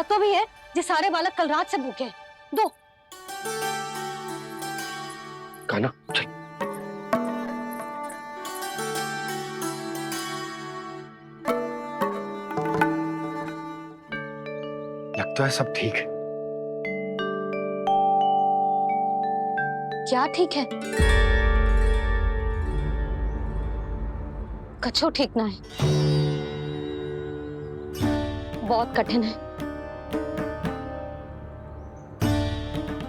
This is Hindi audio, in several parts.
पता भी है जे सारे बालक कल रात से भूखे हैं। दो खाना चल। लगता है सब ठीक है। क्या ठीक है? कछु ठीक ना है, बहुत कठिन है,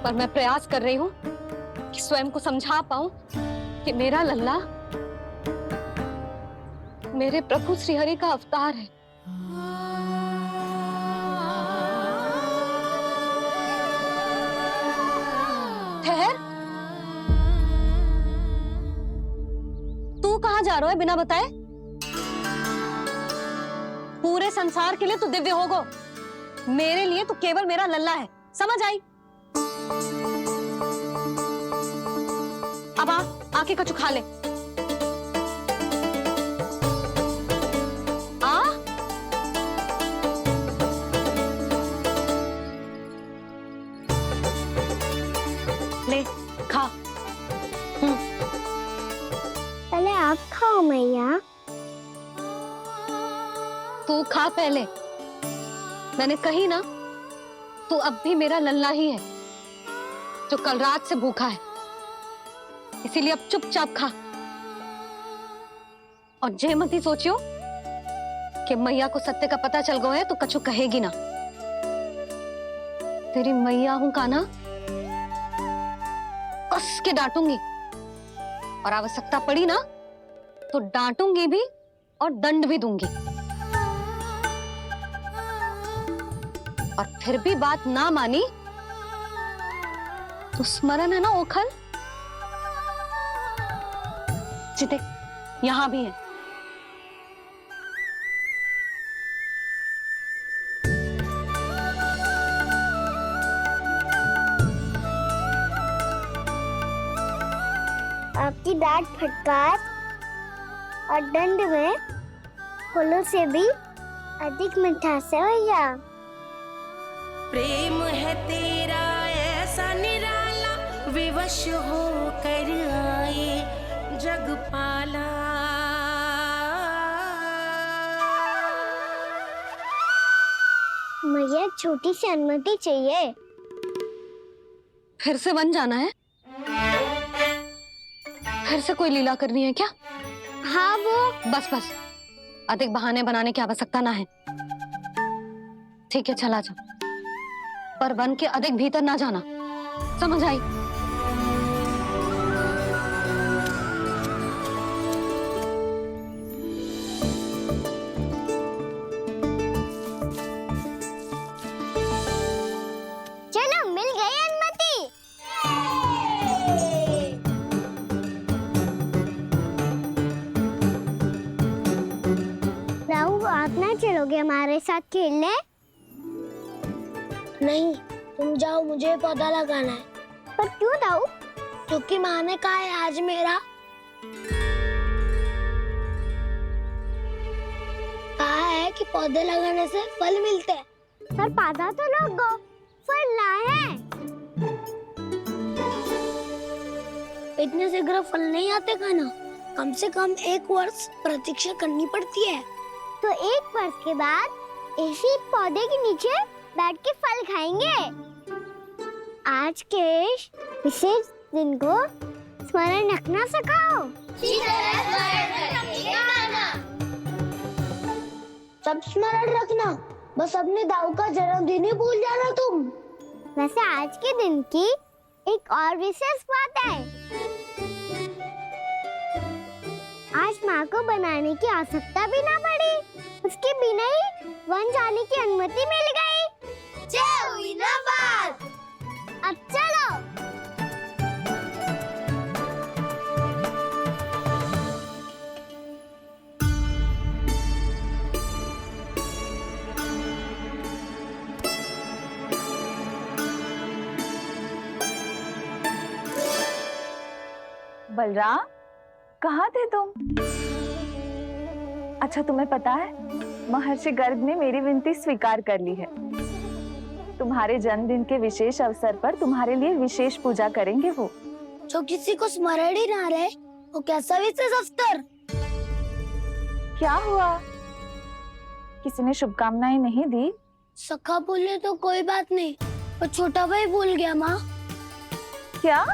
पर मैं प्रयास कर रही हूं कि स्वयं को समझा पाऊं कि मेरा लल्ला मेरे प्रभु श्रीहरि का अवतार है। ठहर, तू कहां जा रहा है बिना बताए? पूरे संसार के लिए तू दिव्य होगो, मेरे लिए तू केवल मेरा लल्ला है, समझ आई? अब आके कछु खा ले। आ ले खा। पहले आप खाओ मैया। तू खा पहले, मैंने कही ना, तू अब भी मेरा लल्ला ही है जो कल रात से भूखा है, इसीलिए अब चुपचाप खा। और जे मत ही सोचियो कि मैया को सत्य का पता चल गया है तो कछु कहेगी ना। तेरी मैया हूं कान्हा, कस के डांटूंगी, और आवश्यकता पड़ी ना तो डांटूंगी भी और दंड भी दूंगी। और फिर भी बात ना मानी तो स्मरण है ना ओखल, देख यहां भी है। आपकी डांट फटकार और दंड में फूलों से भी अधिक मिठास है भैया। प्रेम है तेरा ऐसा निराला, विवश हो कर आए जगपाला। मैया छोटी सी अनुमति चाहिए। फिर से बन जाना है? फिर से कोई लीला करनी है क्या? हाँ वो बस बस, अधिक बहाने बनाने की आवश्यकता ना है। ठीक है चला जा, पर वन के अधिक भीतर ना जाना, समझ आई? चलो मिल गई अनुमति। राहु आप ना चलोगे हमारे साथ खेलने? नहीं, तुम जाओ, मुझे पौधा लगाना है। पर क्यों राहु? क्योंकि माँ ने कहा है आज मेरा कहा है कि पौधे लगाने से फल मिलते हैं। पर पौधा तो लगो, फल ना है। इतने शीघ्र फल नहीं आते खाना, कम से कम 1 वर्ष प्रतीक्षा करनी पड़ती है। तो 1 वर्ष के बाद इसी पौधे के नीचे बैठ के फल खाएंगे। आज के विशेष दिन को स्मरण रखना सिखाओ। सब स्मरण रखना, बस अपने दाऊ का जन्मदिन ही भूल जाना तुम। वैसे आज के दिन की एक और विशेष बात है। आज माँ को बनाने की आवश्यकता भी ना पड़ी, उसके बिना ही वन जाने की अनुमति मिल गई। जय हुई ना बात। अब चलो। बलराम, कहाँ थे तुम? अच्छा तुम्हें पता है, महर्षि गर्ग ने मेरी विनती स्वीकार कर ली है। तुम्हारे जन्मदिन के विशेष अवसर पर तुम्हारे लिए विशेष पूजा करेंगे वो। जो किसी को स्मरण ही ना रहे वो कैसा विशेष अवसर? क्या हुआ, किसी ने शुभकामनाएं नहीं दी? सखा बोले तो कोई बात नहीं, पर छोटा भाई भूल गया माँ। क्या?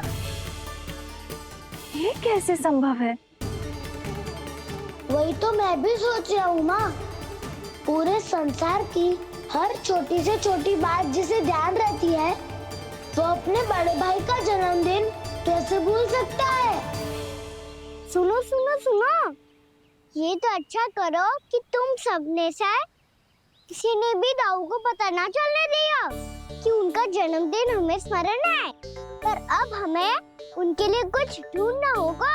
ये कैसे संभव है? वही तो मैं भी सोच रहा हूँ माँ। पूरे संसार की हर छोटी से छोटी बात जिसे ध्यान रहती है, वो अपने बड़े भाई का जन्मदिन कैसे भूल सकता है? सुनो सुनो सुनो, ये तो अच्छा करो कि तुम सबने से किसी ने भी दाऊ को पता ना चलने दिया कि उनका जन्मदिन हमें स्मरण है। पर अब हमें उनके लिए कुछ ढूंढना होगा।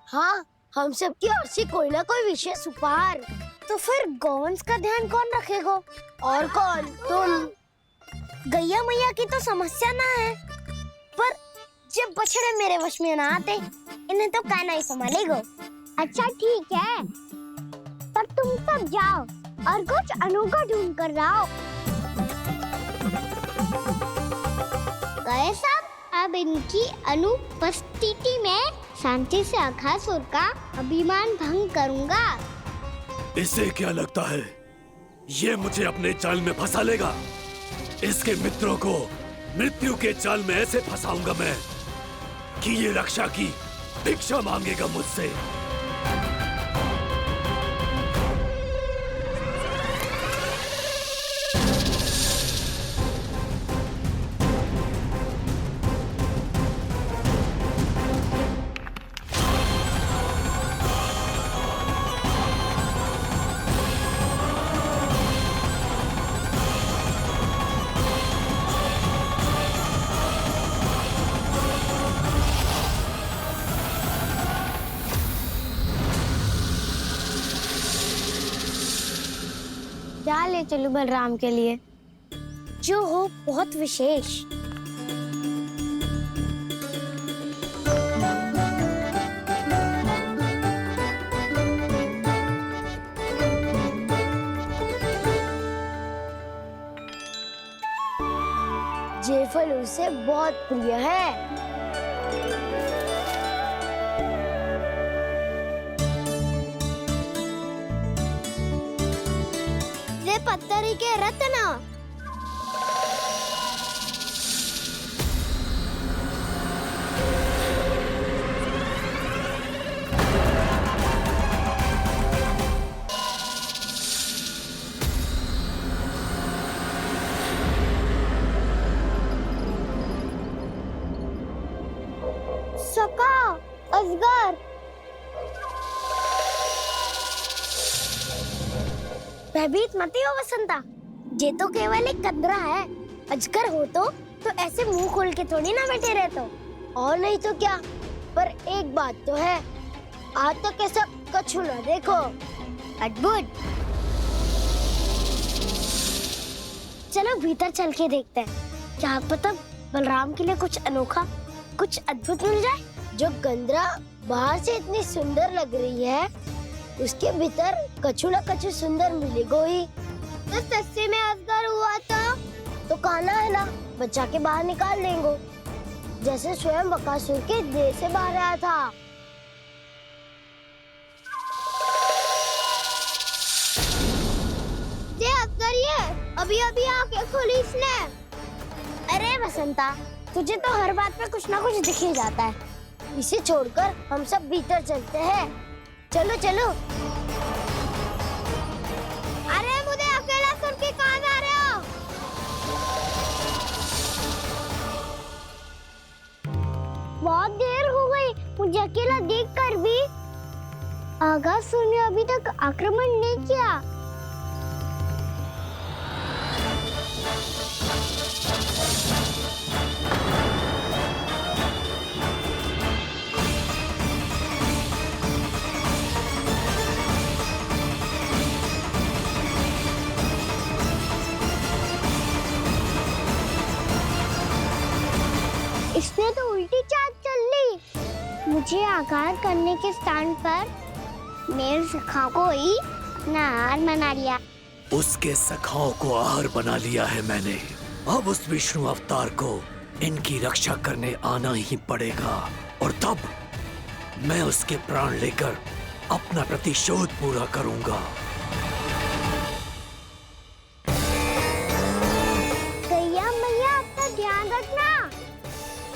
हाँ, हम सबकी ओर से कोई ना कोई विशेष उपहार। तो फिर गौवंश का ध्यान कौन रखेगा? और कौन? तुम। गैया मैया की तो समस्या ना है, पर जब बछड़े मेरे वश में ना आते, इन्हें तो कान्हा ही संभालेगा। अच्छा ठीक है, पर तुम सब जाओ और कुछ अनोखा ढूंढ कर लाओ। गए सब? अब इनकी अनुपस्थिति में शांति से अघासुर का अभिमान भंग करूंगा। इसे क्या लगता है ये मुझे अपने जाल में फंसा लेगा? इसके मित्रों को मृत्यु के जाल में ऐसे फंसाऊंगा मैं कि ये रक्षा की भिक्षा मांगेगा मुझसे। क्या ले चलूं बलराम के लिए जो हो बहुत विशेष? ये फल उसे बहुत प्रिय है। ये पत्थरी के रत्न। सका, अजगर। भयभीत मत हो वसंता, ये तो केवल एक कंदरा है। अजगर हो तो ऐसे मुंह खोल के थोड़ी ना बैठे रहते हो। और नहीं तो क्या, पर एक बात तो है, आज तक ऐसा कछु ना देखो। अद्भुत। चलो भीतर चल के देखते हैं, क्या पता बलराम के लिए कुछ अनोखा, कुछ अद्भुत मिल जाए। जो गंदरा बाहर से इतनी सुंदर लग रही है, उसके भीतर कछु न कछु सुंदर मिलेगा ही। तो सस्ते में अजगर हुआ तो कान्हा है ना, बच्चा के बाहर निकाल देंगे, जैसे स्वयं बकासुर के देह से बाहर आया था। ये अजगर ये अभी अभी आंखें खोली इसने। अरे वसंता, तुझे तो हर बात में कुछ ना कुछ दिख ही जाता है। इसे छोड़कर हम सब भीतर चलते हैं। चलो चलो। अरे मुझे अकेला सुन के कहाँ जा रहे हो? बहुत देर हो गई मुझे अकेला देखकर भी। अघासुर ने अभी तक आक्रमण नहीं किया। इसने तो उल्टी चाल चल ली। मुझे आघात करने के स्थान पर मेरे सखा को ही अपना आहार बना लिया। उसके सखाओं को आहार बना लिया है मैंने। अब उस विष्णु अवतार को इनकी रक्षा करने आना ही पड़ेगा, और तब मैं उसके प्राण लेकर अपना प्रतिशोध पूरा करूंगा। गैया मैया, अपना ध्यान रखना।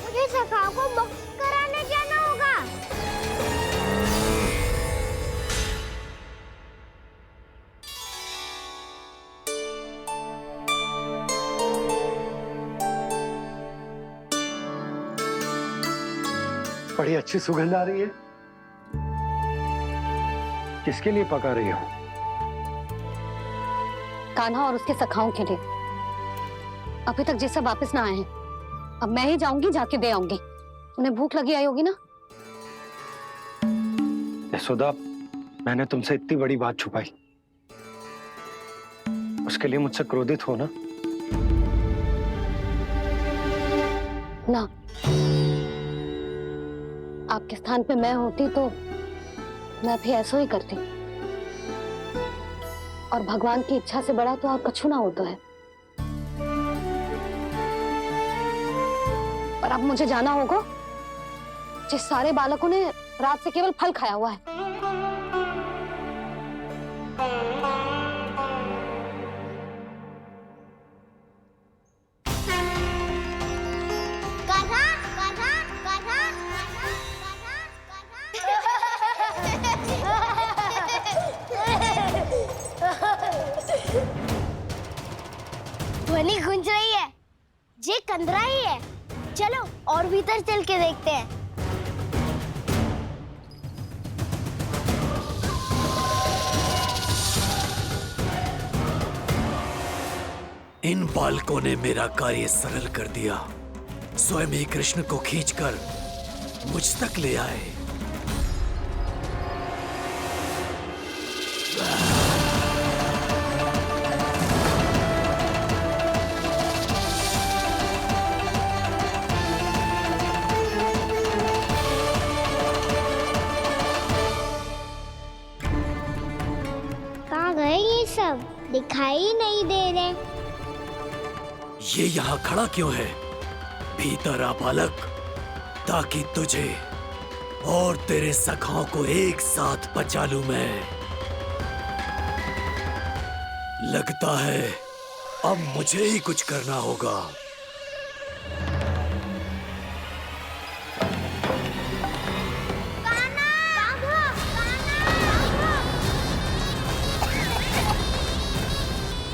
मुझे सखा को मुक्त कराने जाना होगा। बड़ी अच्छी सुगंध आ रही है। किसके लिए पका रही हो? कान्हा और उसके सखाओं के लिए। अभी तक जैसा वापस ना आए हैं, अब मैं ही जाऊंगी, जाके दे आऊंगी। उन्हें भूख लगी आई होगी ना। यशोदा, मैंने तुमसे इतनी बड़ी बात छुपाई, उसके लिए मुझसे क्रोधित हो ना? ना, आपके स्थान पे मैं होती तो मैं भी ऐसा ही करती। और भगवान की इच्छा से बड़ा तो और कछु ना होता है। पर अब मुझे जाना होगा। जिस सारे बालकों ने रात से केवल फल खाया हुआ है। कान्हा, कान्हा, कान्हा, ध्वनि गूंज रही है। जे कंदरा ही है। चलो और भीतर चल के देखते हैं। इन बालकों ने मेरा कार्य सरल कर दिया। स्वयं ही कृष्ण को खींचकर मुझ तक ले आए। कहाँ गए ये सब? दिखाई नहीं दे रहे। ये यहाँ खड़ा क्यों है? भीतर आ बालक, ताकि तुझे और तेरे सखाओं को एक साथ बचा लूं मैं। लगता है अब मुझे ही कुछ करना होगा।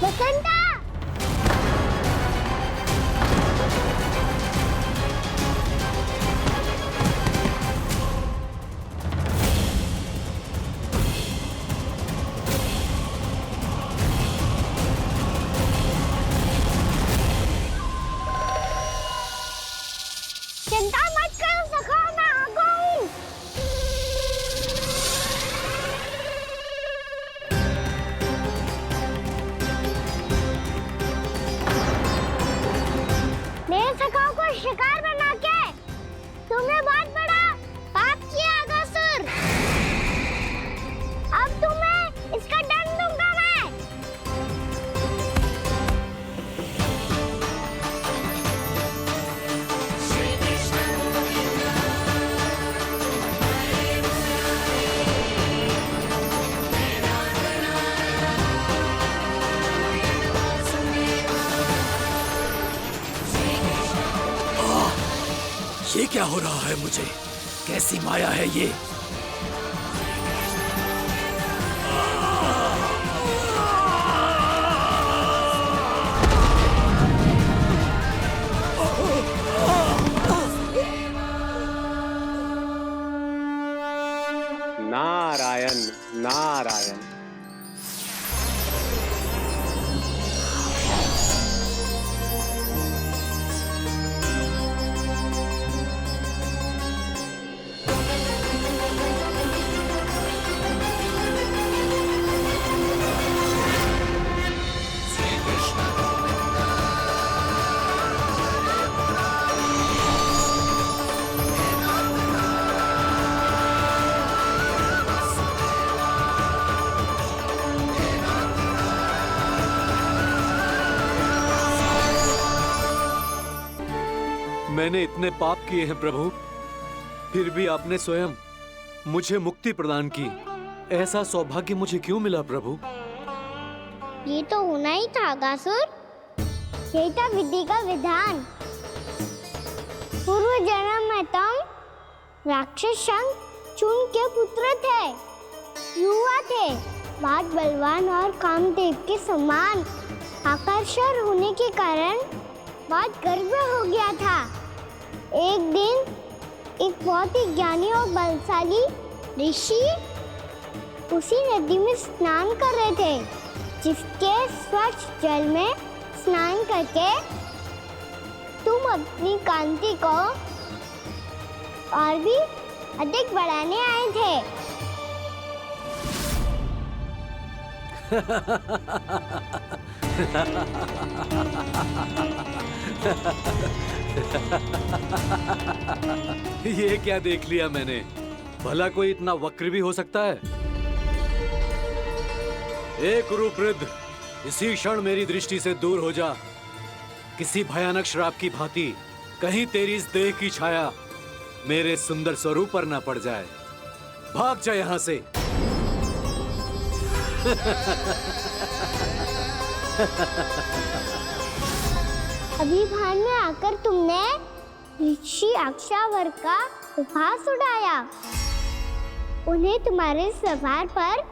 बसंता! चिंता मत करो सखा, मैं आ गई। मेरे सखाओं को शिकार बना के तुमने बहुत बड़ा पाप किया अगासुर। अब तुम्हें इसका दंड दूंगा मैं। ये क्या हो रहा है मुझे? कैसी माया है ये? नारायण नारायण। मैंने इतने पाप किए हैं प्रभु, फिर भी आपने स्वयं मुझे मुक्ति प्रदान की। ऐसा सौभाग्य मुझे क्यों मिला प्रभु? ये तो होना ही था अगासुर। यही था विधि का विधान। पूर्व जन्म में तुम राक्षस शंखचूड़ के पुत्र थे, युवा थे, बहुत बलवान और कामदेव के समान। आकर्षण होने के कारण बहुत गर्व हो गया था। एक दिन एक बहुत ही ज्ञानी और बलशाली ऋषि उसी नदी में स्नान कर रहे थे, जिसके स्वच्छ जल में स्नान करके तुम अपनी कांति को और भी अधिक बढ़ाने आए थे। ये क्या देख लिया मैंने? भला कोई इतना वक्र भी हो सकता है? एक कुरुवृद्ध, इसी क्षण मेरी दृष्टि से दूर हो जा। किसी भयानक श्राप की भांति कहीं तेरी इस देह की छाया मेरे सुंदर स्वरूप पर न पड़ जाए। भाग जा यहाँ से। अभी भान में आकर तुमने ऋषि अक्षावर का उपहास उड़ाया। उन्हें तुम्हारे व्यवहार पर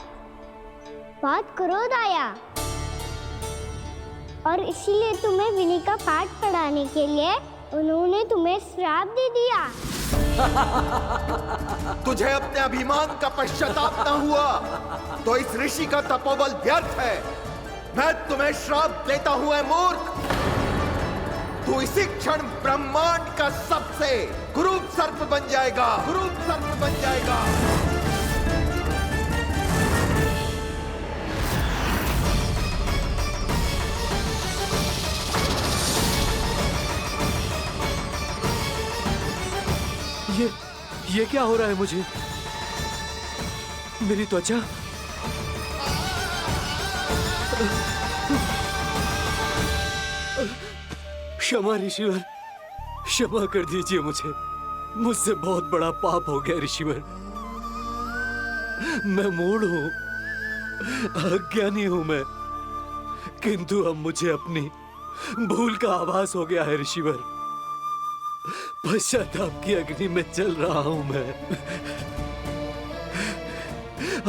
बहुत क्रोध आया और इसीलिए तुम्हें विधि का पाठ पढ़ाने के लिए उन्होंने तुम्हें श्राप दे दिया। तुझे अपने अभिमान का पश्चाताप न हुआ तो इस ऋषि का तपोबल व्यर्थ है। मैं तुम्हें श्राप देता हूं ऐ मूर्ख। तू इसी क्षण ब्रह्मांड का सबसे कुरूप सर्प बन जाएगा, कुरूप सर्प बन जाएगा। ये क्या हो रहा है मुझे? मेरी त्वचा क्षमा ऋषिवर, क्षमा कर दीजिए मुझे। मुझसे बहुत बड़ा पाप हो गया ऋषिवर। मैं मूढ़ हूं, अज्ञानी हूं मैं, किंतु अब मुझे अपनी भूल का आभास हो गया है ऋषिवर। पश्चाताप की अग्नि में जल रहा हूं मैं।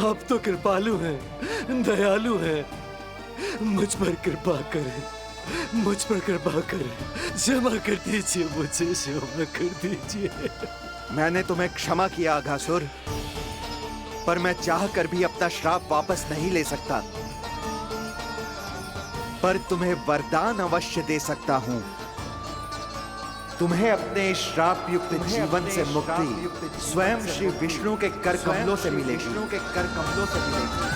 आप तो कृपालु हैं, दयालु हैं, मुझ पर कृपा करें, मुझ पर कृपा करें। क्षमा कर दीजिए मुझे, क्षमा कर दीजिए। मैंने तुम्हें क्षमा किया अघासुर, पर मैं चाहकर भी अपना श्राप वापस नहीं ले सकता। पर तुम्हें वरदान अवश्य दे सकता हूं। तुम्हें अपने श्राप युक्त जीवन से मुक्ति स्वयं श्री विष्णु के कर कमलों से मिलेगी, विष्णु के कर कमलों से मिलेगी।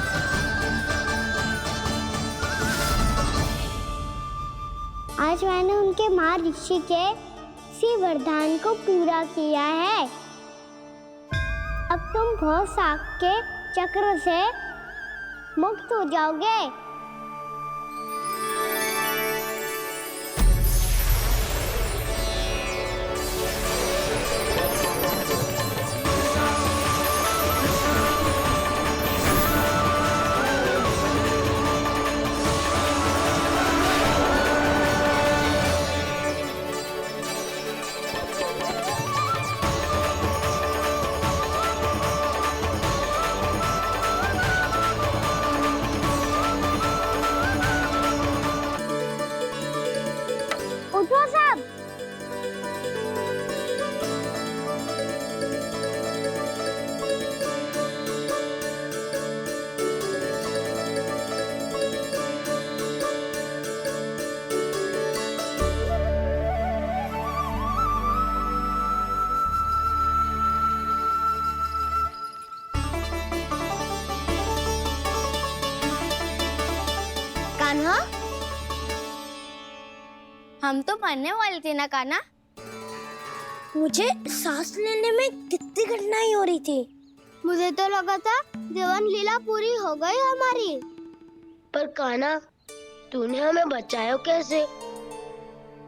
आज मैंने उनके मां ऋषि के इसी वरदान को पूरा किया है। अब तुम भव साग के चक्र से मुक्त हो जाओगे। उठो सब। कान्हा, हम तो मरने वाले थे ना कान्हा। मुझे सांस लेने में कितनी कठिनाई हो रही थी। मुझे तो लगा था जीवन लीला पूरी हो गई हमारी। पर कान्हा, तूने हमें बचाया कैसे?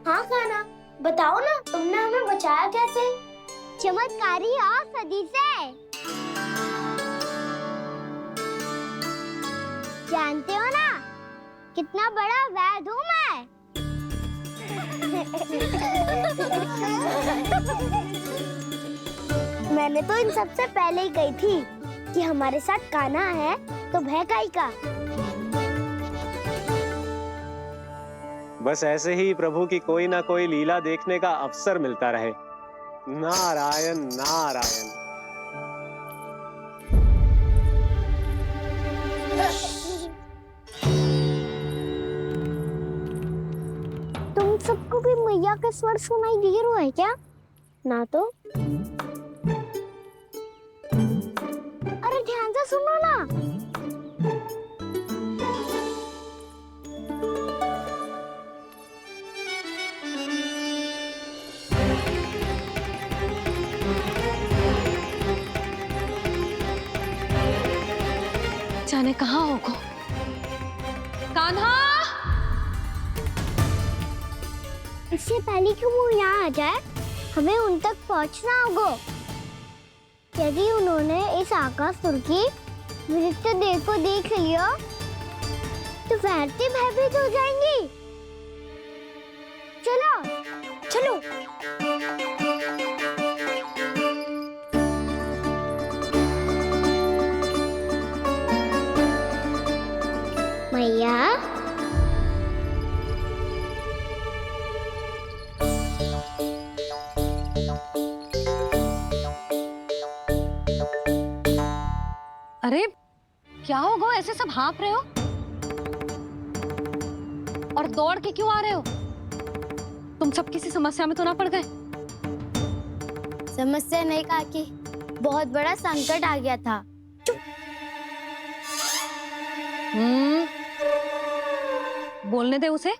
हाँ कान्हा, बताओ ना, तुमने हमें बचाया कैसे? चमत्कारी औषधि से। जानते हो ना कितना बड़ा वैद्य हूँ मैं। मैंने तो इन सबसे पहले ही कही थी कि हमारे साथ कान्हा है तो भय काई का। बस ऐसे ही प्रभु की कोई ना कोई लीला देखने का अवसर मिलता रहे। नारायण नारायण। तुम सबको भी मैया का स्वर सुनाई दे रहा है क्या? ना तो। अरे ध्यान से सुनो ना। जाने कहाँ होगो। कान्हा! इससे पहले कि वो यहाँ आ जाए, हमें उन तक पहुँचना होगा। यदि उन्होंने इस आकासुर की नृत्य देह को देख लिया, तो वैरती भयभीत हो जाएंगी। चलो, चलो। मैया, अरे क्या होगा, ऐसे सब हाँफ रहे हो और दौड़ के क्यों आ रहे हो? तुम सब किसी समस्या में तो ना पड़ गए? समस्या नहीं काकी, बहुत बड़ा संकट आ गया था। बोलने दे उसे।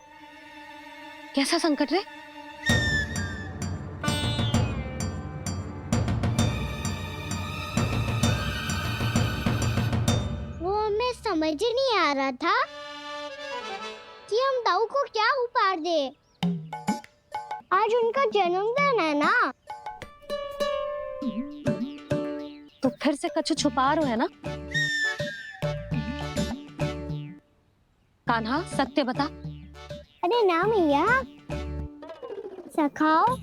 कैसा संकट रे? वो हमें समझ ही नहीं आ रहा था कि हम दाऊ को क्या उपहार दे। आज उनका जन्मदिन है ना। तो फिर से कछु छुपा रहे हो है ना? कान्हा सत्य बता। अरे ना मैया, सखाओ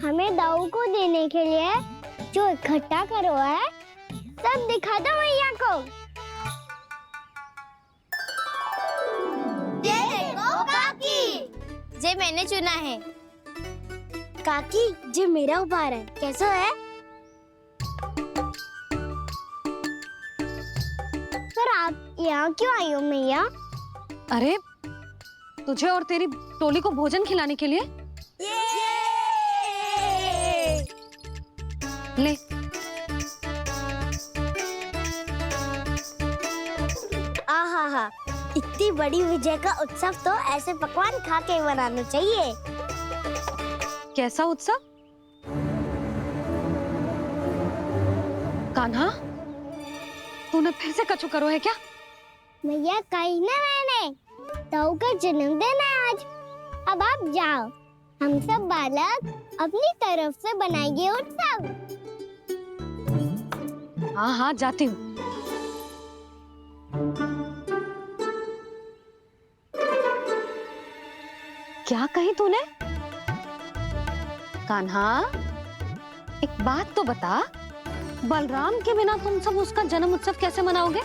हमें दाऊ को देने के लिए जो इकट्ठा करो है सब दिखा दो मैया को। ये देखो काकी, जे मैंने चुना है। काकी, जे मेरा उपहार है, कैसा है? पर आप यहाँ क्यों आई हो मैया? अरे तुझे और तेरी टोली को भोजन खिलाने के लिए। ले। आहा, इतनी बड़ी विजय का उत्सव तो ऐसे पकवान खा के मनाना चाहिए। कैसा उत्सव? कान्हा, तूने फिर से कछु करो है क्या? भैया कहीं ना, मैंने दाऊ का जन्मदिन है आज। अब आप जाओ, हम सब बालक अपनी तरफ से बनाएंगे उत्सव। हाँ हाँ जाती हूँ। क्या कही तूने? कान्हा, एक बात तो बता, बलराम के बिना तुम सब उसका जन्म उत्सव कैसे मनाओगे?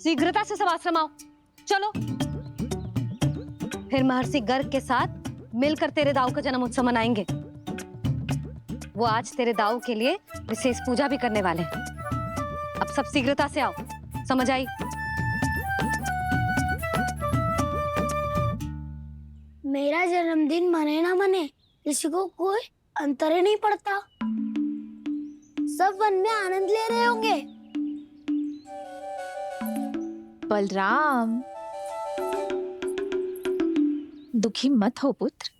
शीघ्रता से सब आश्रम आओ, चलो। फिर महर्षि गर्ग के साथ मिलकर तेरे दाऊ का जन्म उत्सव मनाएंगे। वो आज तेरे दाऊ के लिए विशेष पूजा भी करने वाले हैं। अब सब शीघ्रता से आओ, समझ आई? मेरा जन्मदिन मने ना मने, किसी को कोई अंतर ही नहीं पड़ता। सब वन में आनंद ले रहे होंगे। बलराम, दुखी मत हो पुत्र।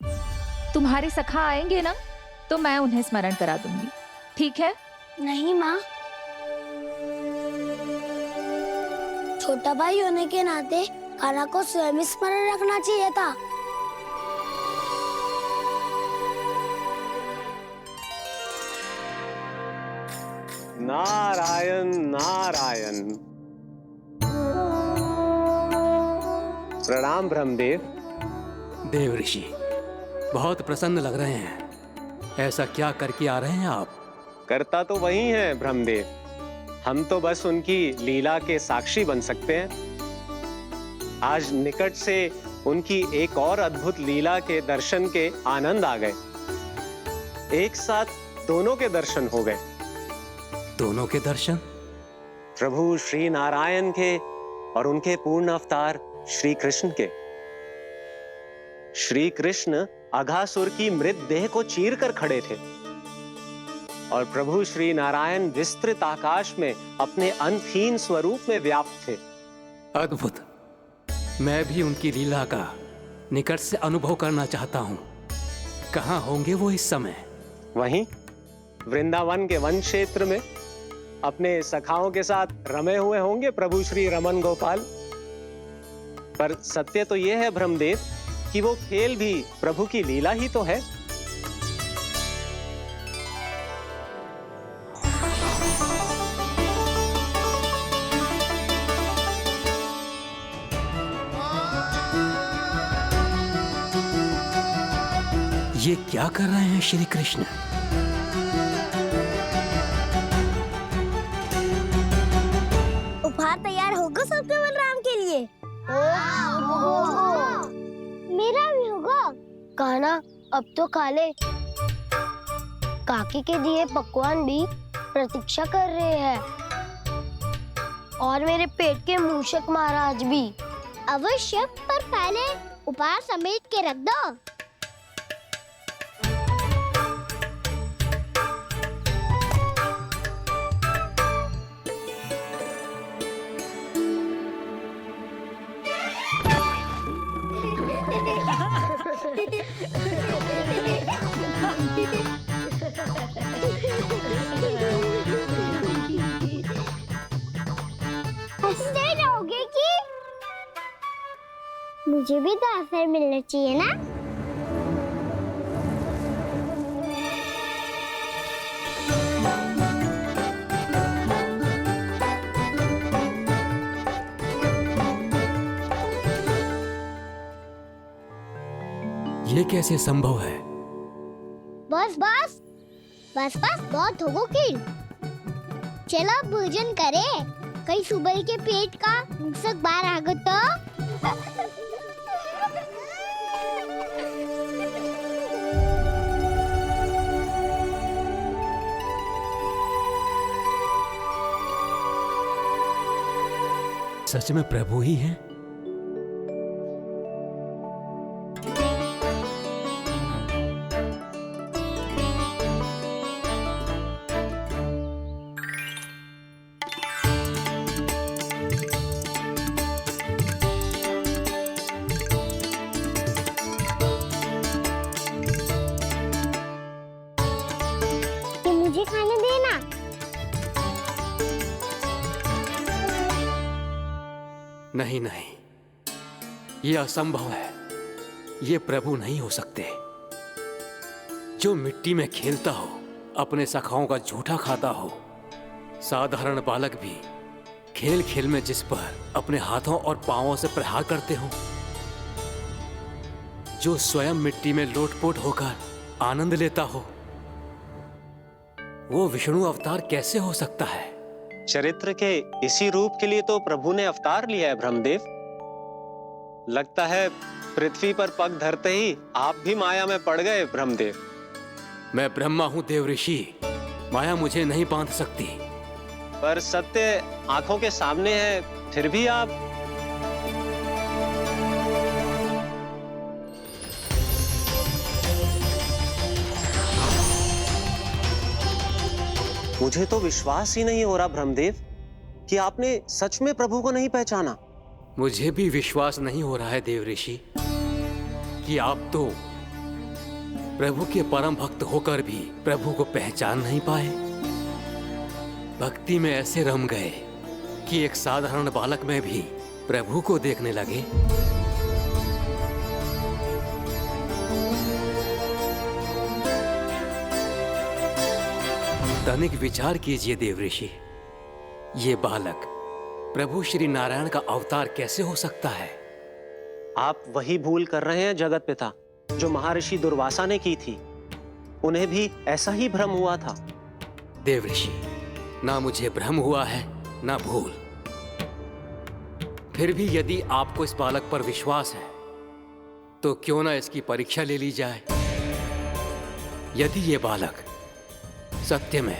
तुम्हारे सखा आएंगे ना, तो मैं उन्हें स्मरण करा दूंगी, ठीक है? नहीं माँ, छोटा भाई होने के नाते कान्हा को स्वयं स्मरण रखना चाहिए था। नारायण नारायण। प्रणाम ब्रह्मदेव। देव ऋषि, बहुत प्रसन्न लग रहे हैं। ऐसा क्या करके आ रहे हैं आप? करता तो वही है ब्रह्मदेव, हम तो बस उनकी लीला के साक्षी बन सकते हैं। आज निकट से उनकी एक और अद्भुत लीला के दर्शन के आनंद आ गए। एक साथ दोनों के दर्शन हो गए। दोनों के दर्शन? प्रभु श्री नारायण के और उनके पूर्ण अवतार श्री कृष्ण के। श्री कृष्ण अघासुर की मृत देह को चीर कर खड़े थे और प्रभु श्री नारायण विस्तृत आकाश में अपने अंतहीन स्वरूप में व्याप्त थे। अद्भुत। मैं भी उनकी लीला का निकट से अनुभव करना चाहता हूँ। कहाँ होंगे वो इस समय? वहीं वृंदावन के वन क्षेत्र में अपने सखाओं के साथ रमे हुए होंगे प्रभु श्री रमन गोपाल। पर सत्य तो यह है ब्रह्मदेव कि वो खेल भी प्रभु की लीला ही तो है। ये क्या कर रहे हैं श्री कृष्ण? उपहार तैयार होगा सबके बलराम के लिए? मेरा भी होगा। कान्हा, अब तो खा ले। काकी के दिए पकवान भी प्रतीक्षा कर रहे हैं और मेरे पेट के मूषक महाराज भी। अवश्य, पर पहले उपहार समेट के रख दो। हंसते रहोगे कि? मुझे भी तो अवसर मिलना चाहिए ना। ये कैसे संभव है? बस बस बस बस बहुत हो गई। चलो भोजन करें। कहीं सुबह के पेट का मूषक बाहर आ गया तो। सच में प्रभु ही हैं? मुझे खाने देना। नहीं नहीं, ये असंभव है। ये प्रभु नहीं हो सकते। जो मिट्टी में खेलता हो, अपने सखाओं का झूठा खाता हो, साधारण बालक भी खेल खेल में जिस पर अपने हाथों और पांवों से प्रहार करते हो, जो स्वयं मिट्टी में लोटपोट होकर आनंद लेता हो, वो विष्णु अवतार कैसे हो सकता है? चरित्र के इसी रूप के लिए तो प्रभु ने अवतार लिया है ब्रह्मदेव। लगता है पृथ्वी पर पग धरते ही आप भी माया में पड़ गए ब्रह्मदेव। मैं ब्रह्मा हूं देव ऋषि, माया मुझे नहीं बांध सकती। पर सत्य आंखों के सामने है, फिर भी आप। मुझे तो विश्वास ही नहीं हो रहा ब्रह्मदेव कि आपने सच में प्रभु को नहीं पहचाना। मुझे भी विश्वास नहीं हो रहा है देव ऋषि कि आप तो प्रभु के परम भक्त होकर भी प्रभु को पहचान नहीं पाए। भक्ति में ऐसे रम गए कि एक साधारण बालक में भी प्रभु को देखने लगे। तनिक विचार कीजिए देवऋषि, ये बालक प्रभु श्री नारायण का अवतार कैसे हो सकता है? आप वही भूल कर रहे हैं जगत पिता जो महर्षि दुर्वासा ने की थी। उन्हें भी ऐसा ही भ्रम हुआ था। देवऋषि, ना मुझे भ्रम हुआ है ना भूल। फिर भी यदि आपको इस बालक पर विश्वास है तो क्यों ना इसकी परीक्षा ले ली जाए। यदि ये बालक सत्य में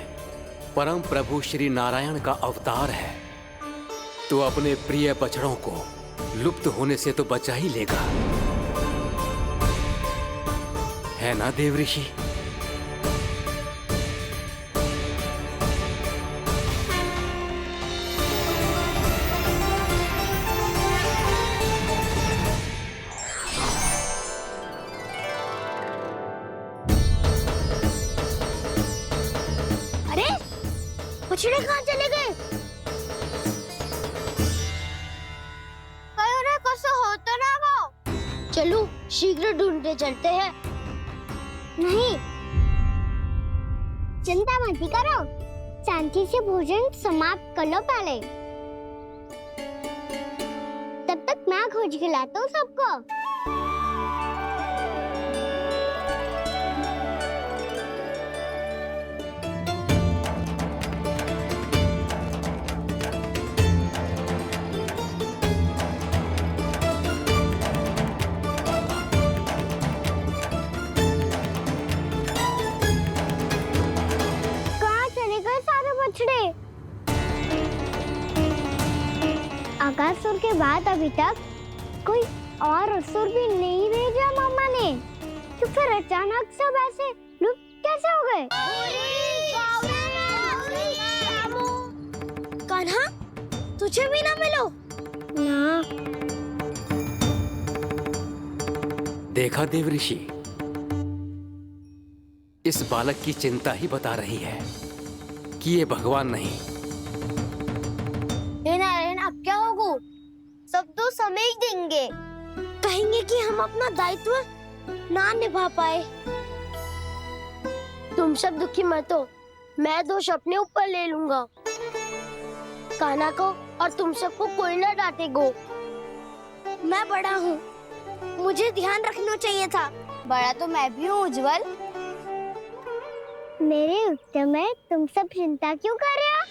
परम प्रभु श्री नारायण का अवतार है तो अपने प्रिय बछड़ों को लुप्त होने से तो बचा ही लेगा, है ना देवऋषि? अरे बछड़े कहाँ चले गए? हो तो ना वो। चलो शीघ्र ढूंढते चलते हैं। नहीं, चिंता मत करो, शांति से भोजन समाप्त कर लो पहले। तब तक मैं खोज के लाता हूँ सबको। अगासुर के बाद अभी तक कोई और असुर भी नहीं भेजा मामा ने, तो फिर अचानक सब ऐसे लुप्त कैसे हो गए? कान्हा, तुझे भी ना मिलो ना। देखा देवऋषि, इस बालक की चिंता ही बता रही है कि ये भगवान नहीं। नारायण, अब क्या होगा? सब तो समझ देंगे, कहेंगे कि हम अपना दायित्व ना निभा पाए। तुम सब दुखी मत हो, मैं दोष अपने ऊपर ले लूंगा। कान्हा को और तुम सबको कोई ना डांटेगो। मैं बड़ा हूँ, मुझे ध्यान रखना चाहिए था। बड़ा तो मैं भी हूँ उज्जवल। मेरे उत्तर में तुम सब चिंता क्यों कर रहे हो?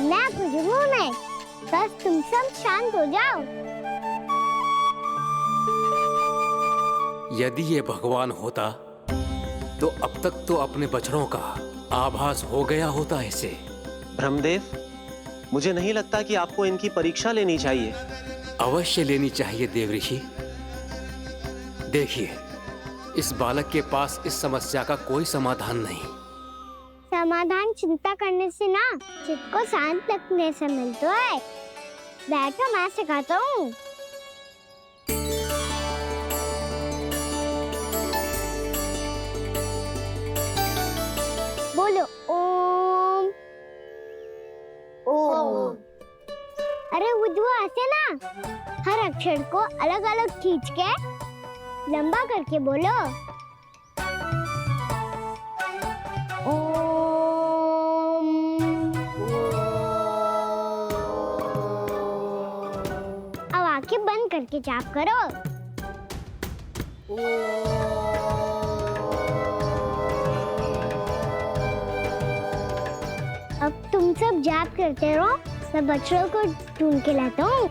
मैं बुझूंगा नहीं, बस तुम सब शांत हो जाओ। यदि ये भगवान होता तो अब तक तो अपने बछड़ों का आभास हो गया होता इसे। ब्रह्मदेव, मुझे नहीं लगता कि आपको इनकी परीक्षा लेनी चाहिए। अवश्य लेनी चाहिए देवऋषि। देखिए, इस बालक के पास इस समस्या का कोई समाधान नहीं। समाधान चिंता करने से ना, चित्त को शांत रखने से मिलता है। बैठो, मैं सिखाता हूँ। बोलो ओम। ओम। अरे उद्वा, ऐसे ना हर अक्षर को अलग अलग खींच के लंबा करके बोलो। अब आंखें बंद करके जाप करो। अब तुम सब जाप करते रहो, मैं बच्चों को ढूंढ के लाता हूँ।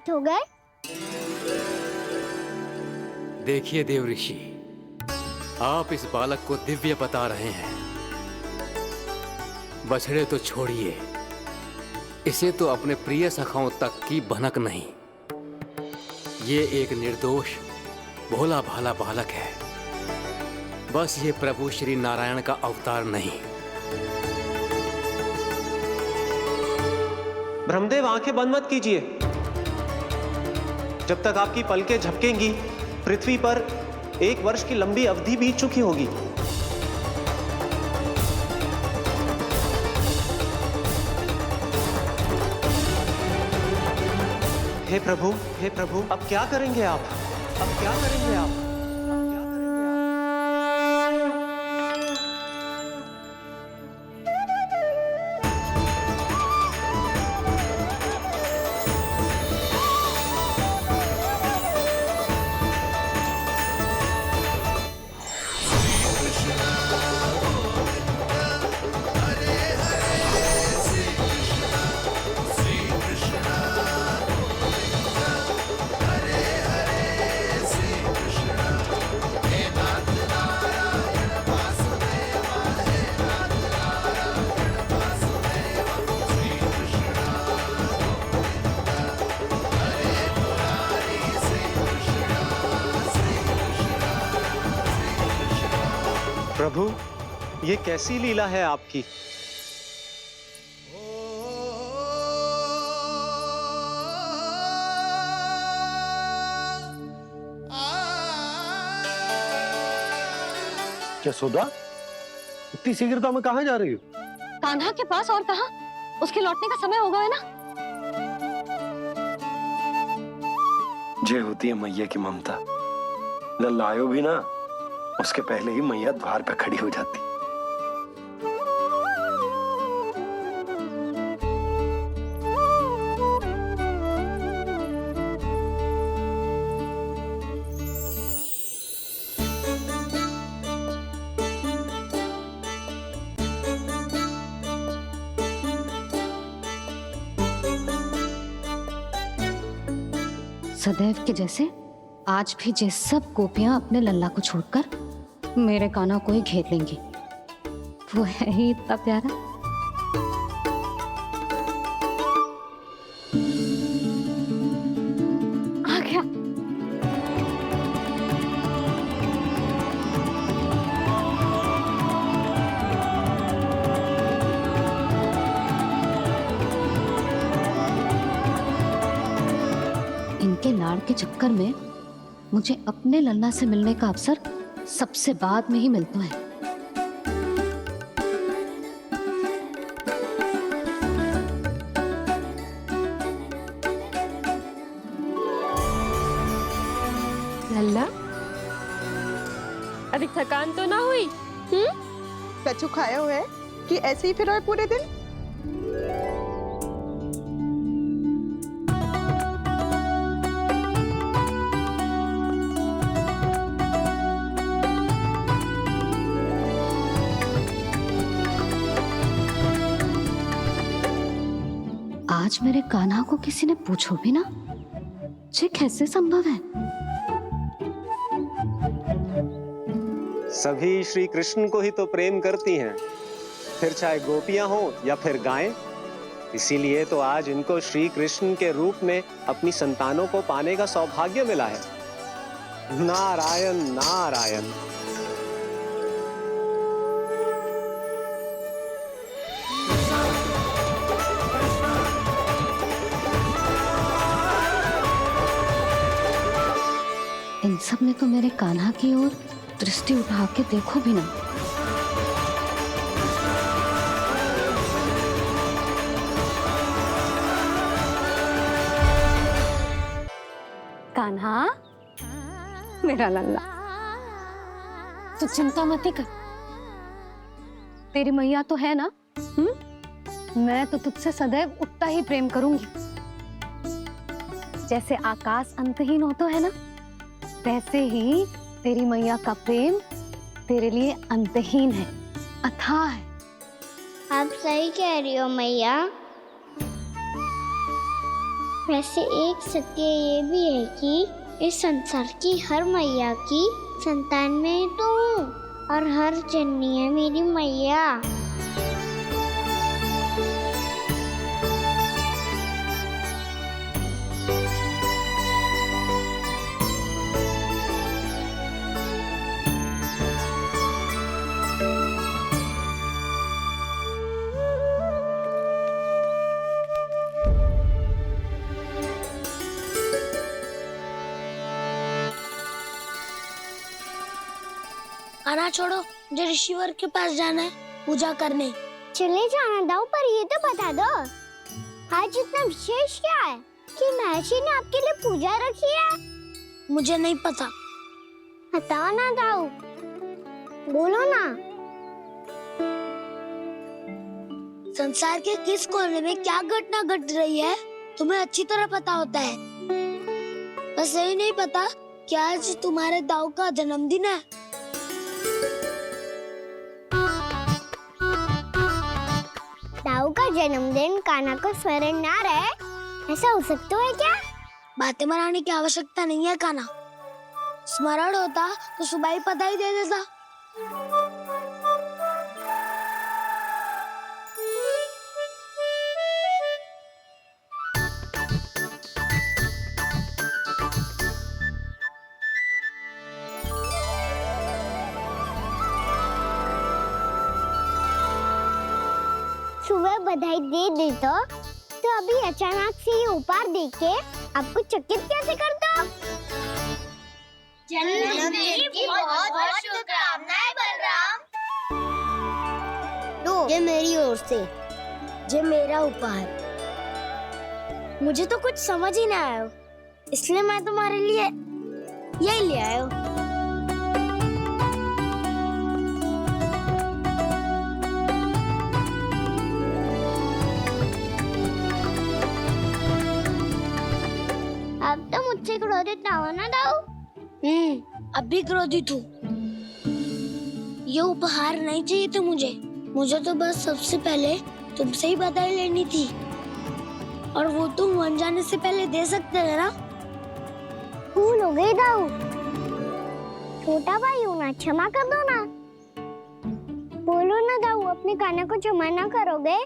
प्राप्त हो गए? देखिए देव ऋषि, आप इस बालक को दिव्य बता रहे हैं। बछड़े तो छोड़िए, इसे तो अपने प्रिय सखाओं तक की भनक नहीं। ये एक निर्दोष भोला भाला बालक है, बस ये प्रभु श्री नारायण का अवतार नहीं। ब्रह्मदेव, आंखें बंद मत कीजिए। जब तक आपकी पलकें झपकेंगी, पृथ्वी पर 1 वर्ष की लंबी अवधि बीत चुकी होगी। हे प्रभु, अब क्या करेंगे आप? अब क्या करेंगे आप? प्रभु, ये कैसी लीला है आपकी? यशोदा, इतनी शीघ्रता में कहाँ जा रही हो? कान्हा के पास, और कहाँ? उसके लौटने का समय हो गया है ना। जे होती है मैया की ममता, लल्लायो भी ना, उसके पहले ही मैया द्वार पे खड़ी हो जाती। सदैव के जैसे आज भी जे सब गोपियां अपने लल्ला को छोड़कर मेरे कान्हा को ही घेर लेंगी। वो है ही इतना प्यारा। आ गया। इनके लाड़ के चक्कर में मुझे अपने लल्ला से मिलने का अवसर सबसे बाद में ही मिलता है। लल्ला, अभी थकान तो ना हुई? कछु खाया हुआ है कि ऐसे ही फिर आए पूरे दिन? आज मेरे कान्हा को किसी ने पूछो भी ना, ये कैसे संभव है? सभी श्री कृष्ण को ही तो प्रेम करती हैं, फिर चाहे गोपियां हो या फिर गायें। इसीलिए तो आज इनको श्री कृष्ण के रूप में अपनी संतानों को पाने का सौभाग्य मिला है। नारायण नारायण। इन सब ने तो मेरे कान्हा की ओर दृष्टि उठा के देखो भी ना। कान्हा, मेरा लल्ला, तू चिंता मत कर। तेरी मैया तो है ना? मैं तो तुझसे सदैव उतना ही प्रेम करूंगी। जैसे आकाश अंतहीन होता है ना, वैसे ही तेरी मैया का प्रेम तेरे लिए अंतहीन है, अथाह है। आप सही कह रही हो मैया। वैसे एक सत्य ये भी है कि इस संसार की हर मैया की संतान में तो हूँ और हर जननी है मेरी मैया। खाना छोड़ो, मुझे ऋषिवर के पास जाना है पूजा करने। चले जाना दाऊ, पर ये तो बता दो आज इतना विशेष क्या है कि महर्षि ने आपके लिए पूजा रखी है? मुझे नहीं पता। बताओ ना दाऊ, बोलो ना। संसार के किस कोने में क्या घटना घट रही है तुम्हें अच्छी तरह पता होता है। बस यही नहीं पता कि आज तुम्हारे दाऊ का जन्मदिन है। दाऊ का जन्मदिन कान्हा को स्मरण ना रहे, ऐसा हो सकता है क्या? बातें बनाने की आवश्यकता नहीं है कान्हा। स्मरण होता तो सुबह ही पता ही दे देता। सुबह बधाई दे दे तो अभी अचानक से ये उपहार देख के आपको चकित कैसे कर दो? जन्मदिन की बहुत-बहुत शुभकामनाएं बलराम। लो, ये मेरी ओर से, ये मेरा उपहार। मुझे तो कुछ समझ ही ना आया, इसलिए मैं तुम्हारे लिए यही ले आया हूँ। अब तो मुझसे क्रोधित ना हो ना दाऊ। अब भी क्रोधित हूँ। ये उपहार नहीं चाहिए था मुझे तो बस सबसे पहले तुमसे ही बधाई लेनी थी, और वो तुम बन जाने से पहले दे सकते थे ना। भूल हो गई दाऊ, छोटा भाई हूँ ना, क्षमा कर दो ना। बोलो ना दाऊ, अपने कान्हा को क्षमा ना करोगे?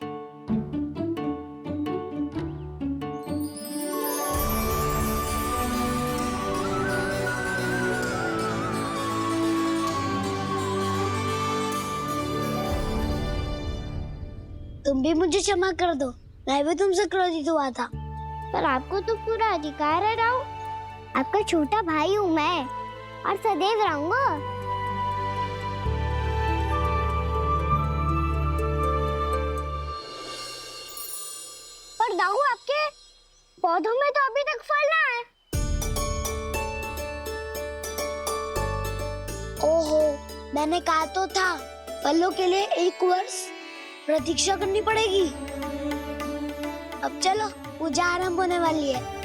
तुम भी मुझे क्षमा कर दो, मैं भी तुमसे क्रोधित हुआ था। पर आपको तो पूरा अधिकार है दाऊ, आपका छोटा भाई हूँ मैं और सदैव रहूंगा। पर दाऊ, आपके पौधों में तो अभी तक फल ना है। ओहो, मैंने कहा तो था फलों के लिए 1 वर्ष प्रतीक्षा करनी पड़ेगी। अब चलो, पूजा आरंभ होने वाली है।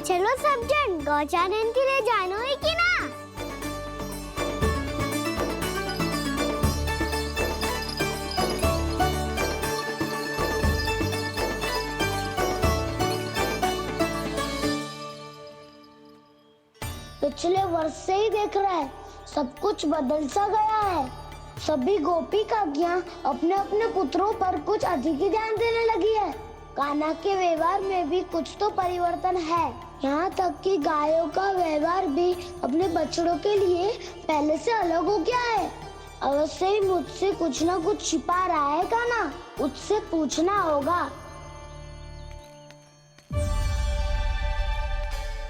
चलो सब जन गौचारण के लिए जानो है कि ना? पिछले वर्ष से ही देख रहा है, सब कुछ बदल सा गया है। सभी गोपी काकियां अपने अपने पुत्रों पर कुछ अधिक ही ध्यान देने लगी है। कान्हा के व्यवहार में भी कुछ तो परिवर्तन है। यहाँ तक कि गायों का व्यवहार भी अपने बछड़ों के लिए पहले से अलग हो गया है। अवश्य ही मुझसे कुछ ना कुछ छिपा रहा है कान्हा, उससे पूछना होगा।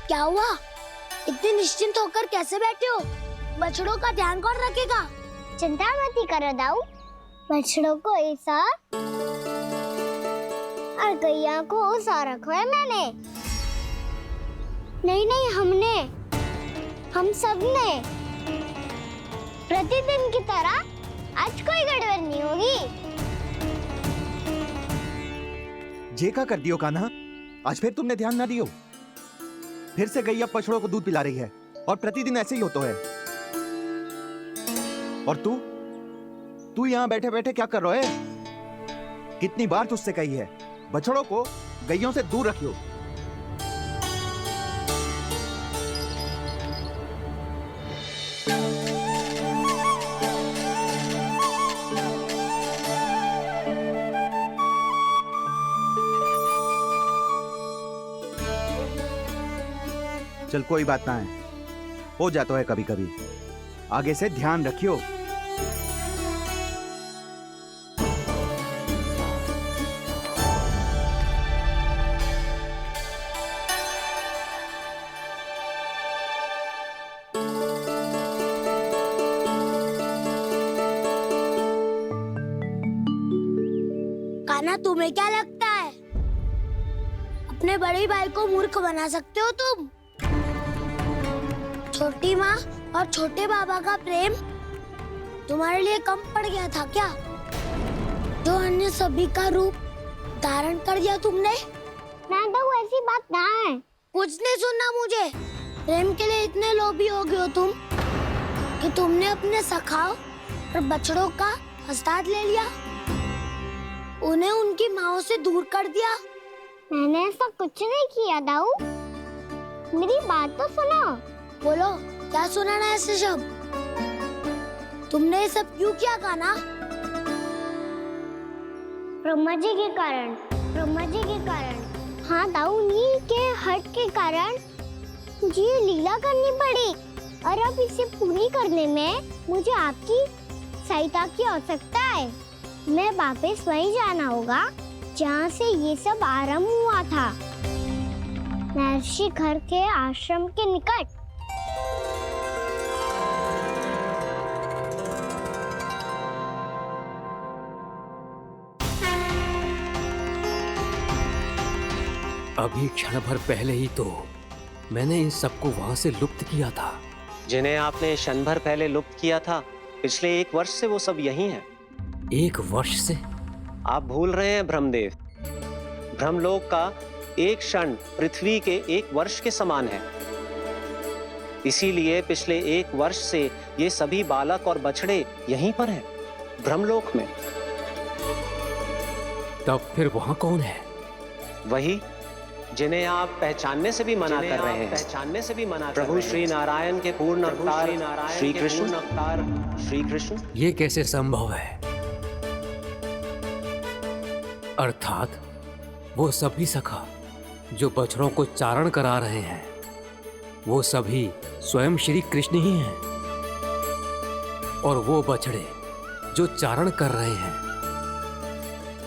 क्या हुआ? इतने निश्चिंत होकर कैसे बैठे हो? बछड़ों का ध्यान कौन रखेगा? चिंता मत करो दाऊ, बछड़ों को ऐसा और गैया को उसा रखा है मैंने। नहीं, हमने, हम सब ने। प्रतिदिन की तरह आज कोई गड़बड़ नहीं होगी। जे का कर दियो कान्हा, आज फिर तुमने ध्यान ना दियो। फिर से गैया बछड़ों को दूध पिला रही है और प्रतिदिन ऐसे ही होता है। और तू यहाँ बैठे बैठे क्या कर रहा है? कितनी बार तुझसे कही है बछड़ों को गैयों से दूर रखियो। चल कोई बात ना है, हो जाता है कभी कभी। आगे से ध्यान रखियो। कान्हा, तुम्हें क्या लगता है अपने बड़े भाई को मूर्ख बना सकते हो तुम? छोटी माँ और छोटे बाबा का प्रेम तुम्हारे लिए कम पड़ गया था क्या, जो अन्य सभी का रूप धारण कर दिया तुमने? ना तो ऐसी बात ना है। कुछ नहीं सुनना मुझे। प्रेम के लिए इतने लोभी हो गए हो तुम कि तुमने अपने सखाओ और बछड़ों का हस्ताक्षर ले लिया, उन्हें उनकी माँओं से दूर कर दिया। मैंने ऐसा कुछ नहीं किया दाऊ, मेरी बात तो सुनो। बोलो, क्या सुनाना है ऐसे शब्द? तुमने ये सब क्यों किया कान्हा? ब्रह्मा जी के कारण। हाँ दाऊ, नील के हट के कारण मुझे ये लीला करनी पड़ी, और अब इसे पूरी करने में मुझे आपकी सहायता की आवश्यकता है। मैं वापस वहीं जाना होगा जहाँ से ये सब आरंभ हुआ था, महर्षि घर के आश्रम के निकट। अभी क्षण भर पहले ही तो मैंने इन सबको वहां से लुप्त किया था। जिन्हें आपने क्षण भर पहले लुप्त किया था, पिछले 1 वर्ष से वो सब यहीं हैं। 1 वर्ष से? आप भूल रहे हैं ब्रह्मदेव। ब्रह्मलोक का एक क्षण पृथ्वी के 1 वर्ष के समान है। इसीलिए पिछले 1 वर्ष से ये सभी बालक और बछड़े यहीं पर हैं, ब्रह्मलोक में। तब फिर वहां कौन है? वही जिन्हें आप पहचानने से भी मना कर रहे हैं। प्रभु श्री नारायण के पूर्ण अवतार श्री कृष्ण। ये कैसे संभव है? अर्थात वो सभी सखा जो बछड़ों को चारण करा रहे हैं, वो सभी स्वयं श्री कृष्ण ही हैं। और वो बछड़े जो चारण कर रहे हैं,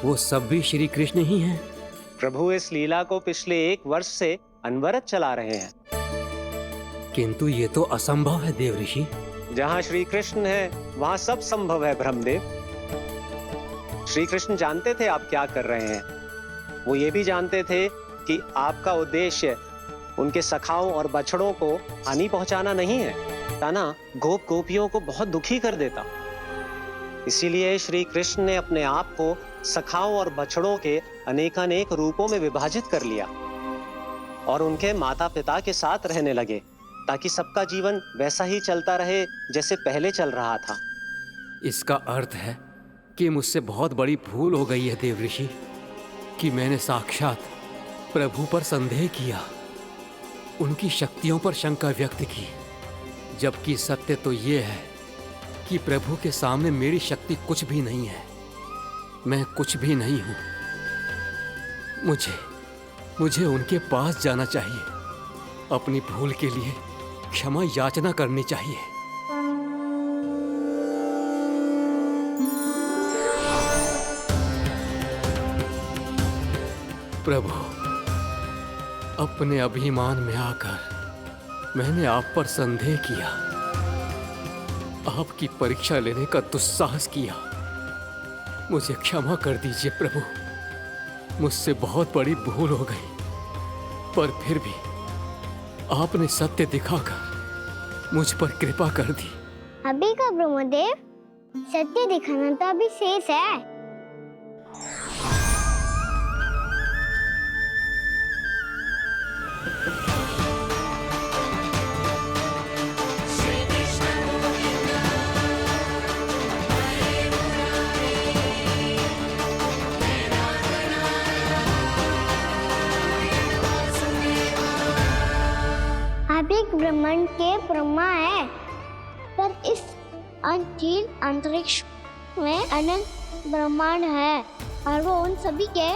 वो सब भी श्री कृष्ण ही हैं। प्रभु इस लीला को पिछले 1 वर्ष से अनवरत चला रहे हैं। किंतु ये तो असंभव है देव ऋषि। जहाँ श्री कृष्ण है वहाँ सब संभव है ब्रह्मदेव। श्री कृष्ण जानते थे आप क्या कर रहे हैं। वो ये भी जानते थे कि आपका उद्देश्य उनके सखाओं और बछड़ों को हानि पहुंचाना नहीं है, ताना गोप गोपियों को बहुत दुखी कर देता। इसीलिए श्री कृष्ण ने अपने आप को सखाओं और बछड़ों के अनेकानेक रूपों में विभाजित कर लिया और उनके माता पिता के साथ रहने लगे, ताकि सबका जीवन वैसा ही चलता रहे जैसे पहले चल रहा था। इसका अर्थ है कि मुझसे बहुत बड़ी भूल हो गई है देव ऋषि, कि मैंने साक्षात प्रभु पर संदेह किया, उनकी शक्तियों पर शंका व्यक्त की, जबकि सत्य तो ये है कि प्रभु के सामने मेरी शक्ति कुछ भी नहीं है। मैं कुछ भी नहीं हूं। मुझे उनके पास जाना चाहिए, अपनी भूल के लिए क्षमा याचना करनी चाहिए। प्रभु, अपने अभिमान में आकर मैंने आप पर संदेह किया, आपकी परीक्षा लेने का दुस्साहस किया। मुझे क्षमा कर दीजिए प्रभु, मुझसे बहुत बड़ी भूल हो गई, पर फिर भी आपने सत्य दिखाकर मुझ पर कृपा कर दी। अभी का ब्रह्मदेव, सत्य दिखाना तो अभी शेष है। आप एक ब्रह्मांड के ब्रह्मा है, पर इस अनंत अंतरिक्ष में अनंत ब्रह्मांड है और वो उन सभी के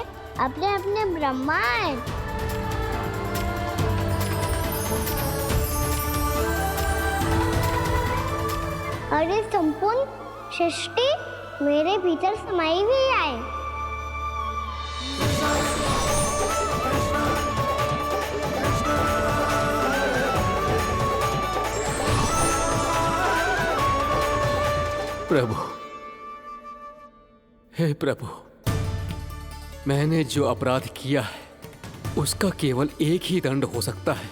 अपने अपने ब्रह्मा हैं। और ये संपूर्ण सृष्टि मेरे भीतर समाई हुई है। प्रभु, हे प्रभु, मैंने जो अपराध किया है उसका केवल एक ही दंड हो सकता है।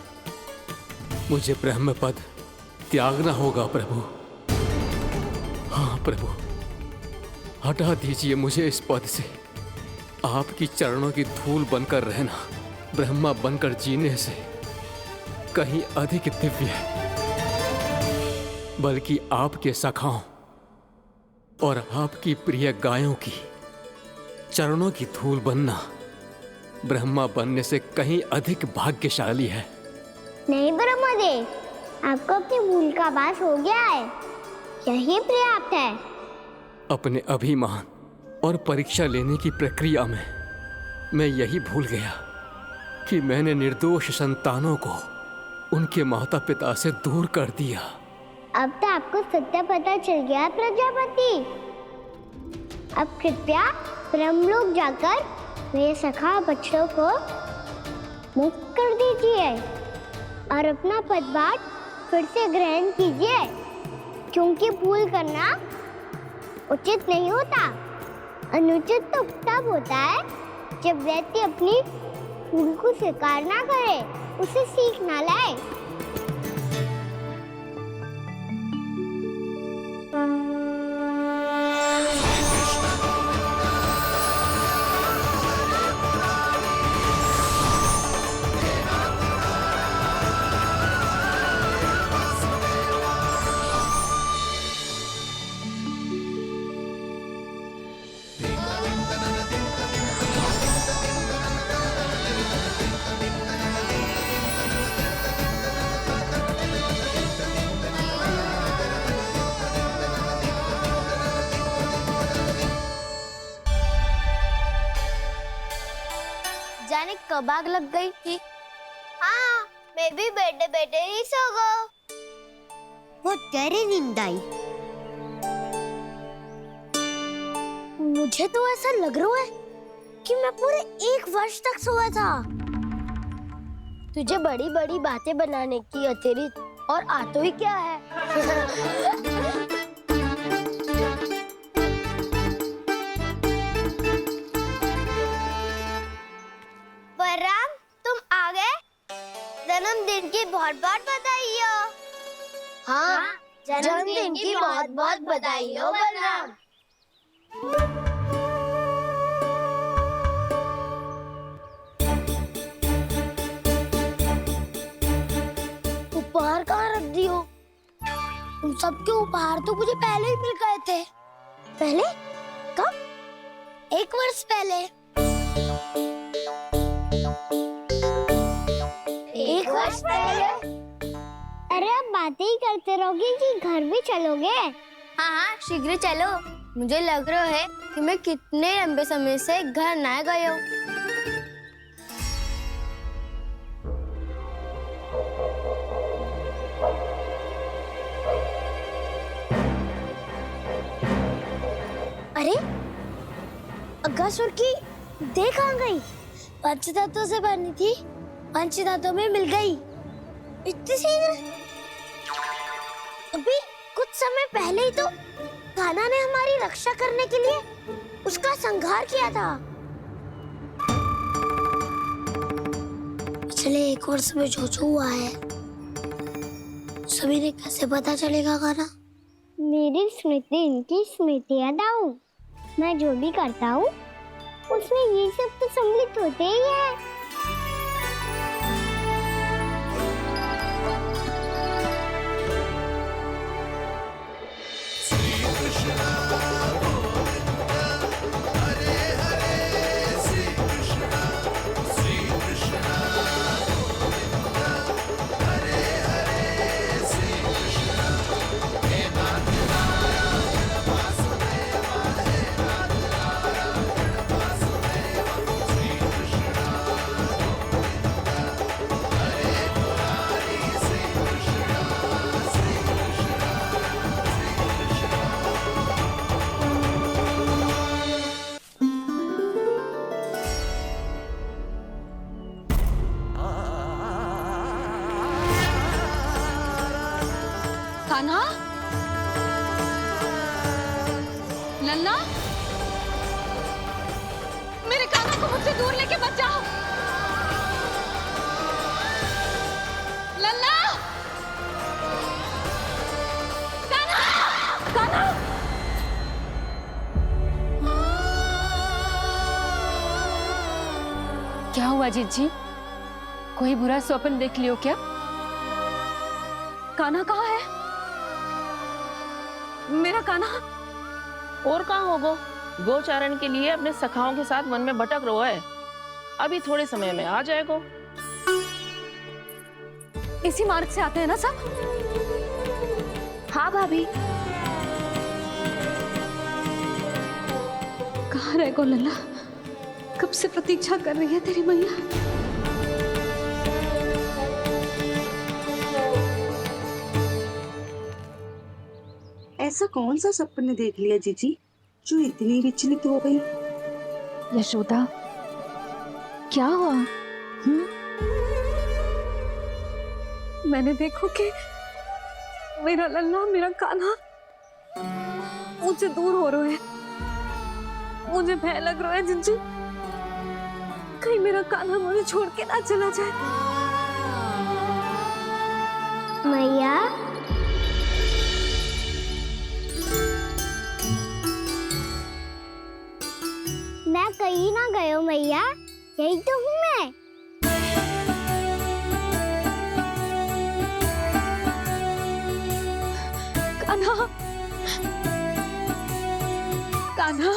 मुझे ब्रह्म पद त्यागना होगा प्रभु। हाँ प्रभु, हटा दीजिए मुझे इस पद से। आपकी चरणों की धूल बनकर रहना ब्रह्मा बनकर जीने से कहीं अधिक दिव्य है। बल्कि आपके सखाओं और आपकी प्रिय गायों की चरणों की धूल बनना ब्रह्मा बनने से कहीं अधिक भाग्यशाली है। नहीं ब्रह्मदेव, आपको अपनी भूल का आभास हो गया है, यही पर्याप्त है। अपने अभिमान और परीक्षा लेने की प्रक्रिया में मैं यही भूल गया कि मैंने निर्दोष संतानों को उनके माता पिता से दूर कर दिया। अब तो आपको सत्य पता चल गया प्रजापति। अब कृपया ब्रह्मलोक जाकर मेरे सखा बच्चों को मुक्त कर दीजिए और अपना पदभार फिर से ग्रहण कीजिए, क्योंकि भूल करना उचित नहीं होता। अनुचित तो तब होता है जब व्यक्ति अपनी भूल को स्वीकार ना करे, उसे सीख ना लाए। जाने कब आग लग गई थी। हाँ, मैं भी बैठे बैठे ही सो गया। बहुत गहरी नींद आई। मुझे तो ऐसा लग रहा है कि मैं पूरे 1 वर्ष तक सोया था। तुझे बड़ी बड़ी बातें बनाने की अतिरिक्त और आता ही क्या है? बलराम, तुम आ गए? जन्मदिन की बहुत बहुत बधाई हो। हाँ, जन्मदिन की बहुत बहुत बधाई हो बलराम। उपहार कहाँ रख दी हो? उन सबके उपहार तो मुझे पहले ही मिल गए थे। पहले? कब? 1 वर्ष पहले। 1 वर्ष पहले? अरे अब बातें ही करते रहोगे कि घर भी चलोगे? हाँ हाँ, शीघ्र चलो। मुझे लग रहा है कि मैं कितने लंबे समय से घर ना गया हूँ। अरे, अगासुर की देह कहाँ गई? पंचतत्वों से बनी थी, पंचतत्वों में मिल गई। इतनी शीघ्र? अभी कुछ समय पहले ही तो कान्हा ने हमारी रक्षा करने के लिए उसका संहार किया था। 1 वर्ष में जो जो हुआ है सभी ने कैसे पता चलेगा गाना? मेरी स्मृति इनकी स्मृति अदाऊं। मैं जो भी करता हूँ उसमें ये सब तो सम्मिलित होते ही है। कान्हा, लल्ला, मेरे कान्हा को मुझसे दूर लेके मत जाओ। लल्ला, कान्हा, कान्हा। क्या हुआ जीजी? कोई बुरा स्वप्न देख लियो क्या? कान्हा कहाँ है? मेरा कान्हा? और कहाँ होगो? गोचारण के लिए अपने सखाओं के साथ वन में भटक रहा है। अभी थोड़े समय में आ जाएगा। इसी मार्ग से आते हैं ना सब? हाँ भाभी। कहाँ रह गो लल्ला? कब से प्रतीक्षा कर रही है तेरी मैया। ऐसा कौन सा सपने देख लिया जीजी जो इतनी विचलित हो गई? यशोदा, क्या हुआ? मैंने देखो कि मेरा लल्ला, मेरा कान्हा मुझसे दूर हो रहे हैं। मुझे भय लग रहा है जीजी, कहीं मेरा कान्हा मुझे छोड़ के ना चला जाए। मैया, मैं कहीं ना गयो मैया, यही तो हूँ मैं। कान्हा, कान्हा,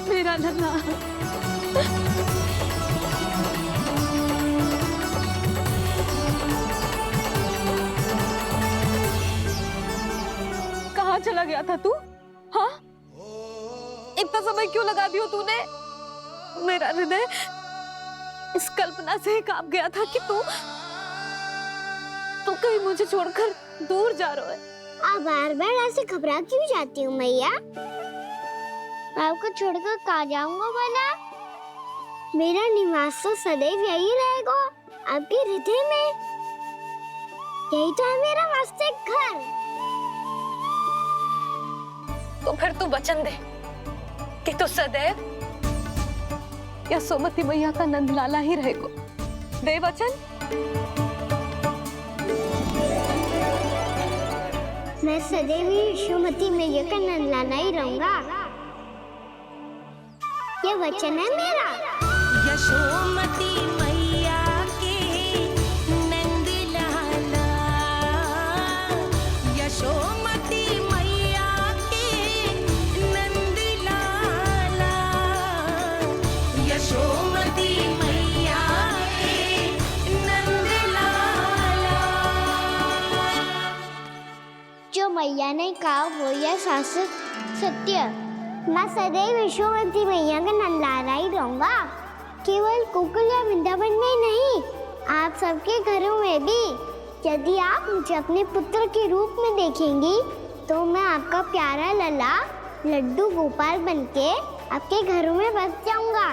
मेरा लल्ला। कहाँ चला गया था तू? हाँ, इतना समय क्यों लगा दियो तूने? मेरा हृदय इस कल्पना से ही कांप गया था कि तू कहीं मुझे छोड़कर दूर जा रहा है। आप बार बार ऐसे घबरा क्यों जाती हूँ मैया? आपको छोड़कर कहाँ जाऊंगा भला? मेरा निवास तो सदैव यही रहेगा, आपके हृदय में। यही तो है मेरा वास्तविक घर। तो फिर तू वचन दे कि तू सदैव यशोमती मैया का नंदलाला ही रहेगा। दे वचन। मैं सदैव यशोमती मैया का नंदलाला ही रहूंगा, ये वचन है मेरा। यशोमती मैया के नंदलाला, यशोमती मैया के नंदलाला, यशोमती मैया के नंदलाला। जो मैया ने कहा वो यह शाश्वत सत्य। मैं सदैव यशोमती मैया का नंदलाला ही रहूंगा, केवल गोकुल या वृंदावन में नहीं, आप सबके घरों में भी। यदि आप मुझे अपने पुत्र के रूप में देखेंगी तो मैं आपका प्यारा लल्ला लड्डू गोपाल बनके आपके घरों में बस जाऊंगा।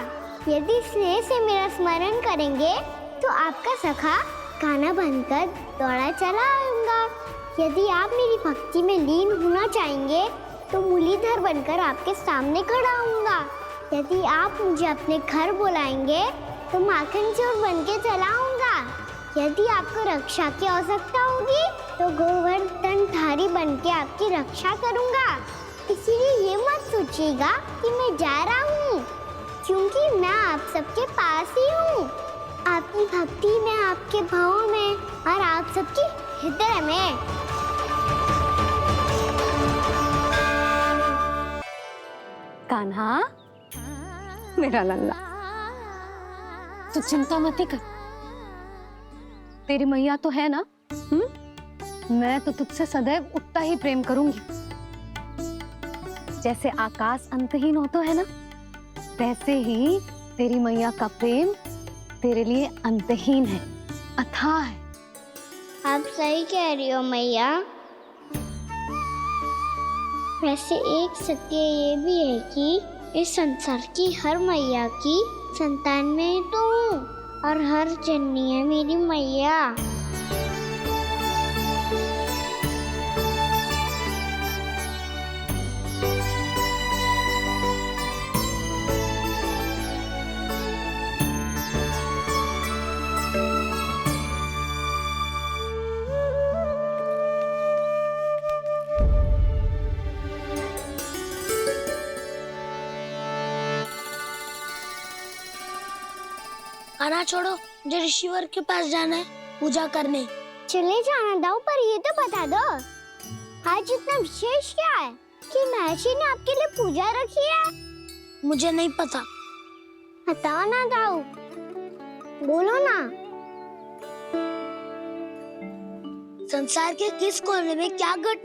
यदि स्नेह से मेरा स्मरण करेंगे तो आपका सखा गाना बनकर दौड़ा चला आऊंगा। यदि आप मेरी भक्ति में लीन होना चाहेंगे तो मुरलीधर बनकर आपके सामने खड़ा होऊंगा। यदि आप मुझे अपने घर बुलाएंगे तो माखन चोर बन के चला आऊंगा। यदि आपको रक्षा की आवश्यकता होगी तो गोवर्धनधारी बन के आपकी रक्षा करूंगा। इसीलिए ये मत सोचिएगा कि मैं जा रहा हूँ, क्योंकि मैं आप सबके पास ही हूँ। आपकी भक्ति में, आपके भाव में और आप सबके हृदय में। कान्हा, मेरा लल्ला, तू चिंता मत कर। तेरी मैया तो है ना? मैं तो तुझसे सदैव उतना ही प्रेम करूंगी। जैसे आकाश अंतहीन होता है ना, वैसे ही तेरी मैया का प्रेम तेरे लिए अंतहीन है, अथाह है। आप सही कह रही हो मैया। वैसे एक सत्य ये भी है कि इस संसार की हर मैया की संतान में तो हूँ, और हर जननी है मेरी मैया। आना छोड़ो, मुझे ऋषिवर के पास जाना है पूजा करने। चले जाना दाऊ, पर ये तो बता दो आज इतना विशेष क्या है कि महर्षि ने आपके लिए पूजा रखी है? मुझे नहीं पता। बताओ ना दाऊ, बोलो ना। संसार के किस कोने में क्या घट